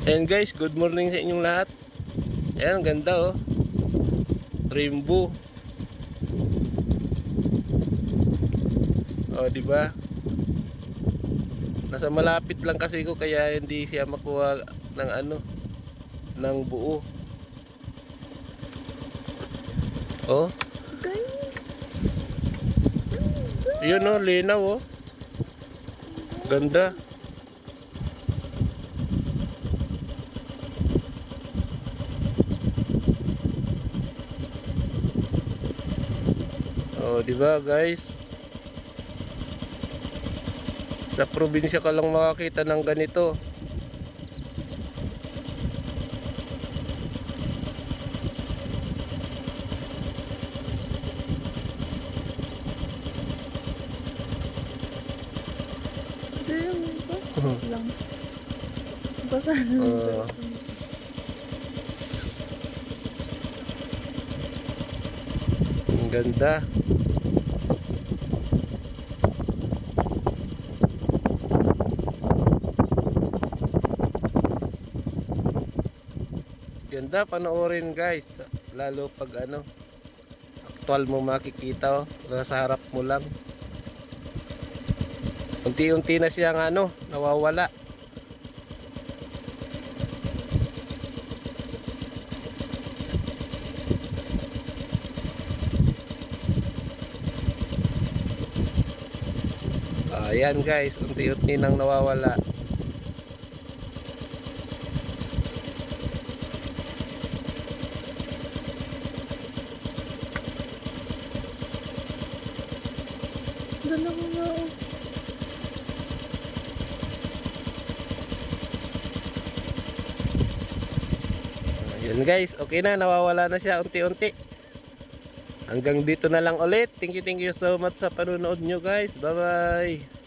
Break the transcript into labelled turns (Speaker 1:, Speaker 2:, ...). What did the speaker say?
Speaker 1: Ayan guys, good morning sa inyong lahat. Ayan, ganda oh. Rainbow. Oh, di ba? Nasa malapit lang kasi ko kaya hindi siya makuha ng ng buo. Oh. Yun oh, linaw oh. Ganda. Oh, di ba guys? Sa probinsya ka lang makakita ng ganito.
Speaker 2: Lang. Basa na sa
Speaker 1: ang ganda. Ganda panoorin guys, lalo pag aktual mo makikita oh, nasa harap mo lang. Unti-unti na siyang nawawala. Ayan guys, unti-unti nang nawawala.
Speaker 2: dalawa nga.
Speaker 1: Ayan guys, okay na, nawawala na siya unti-unti. Hanggang dito na lang ulit. Thank you so much sa panonood nyo guys. Bye bye.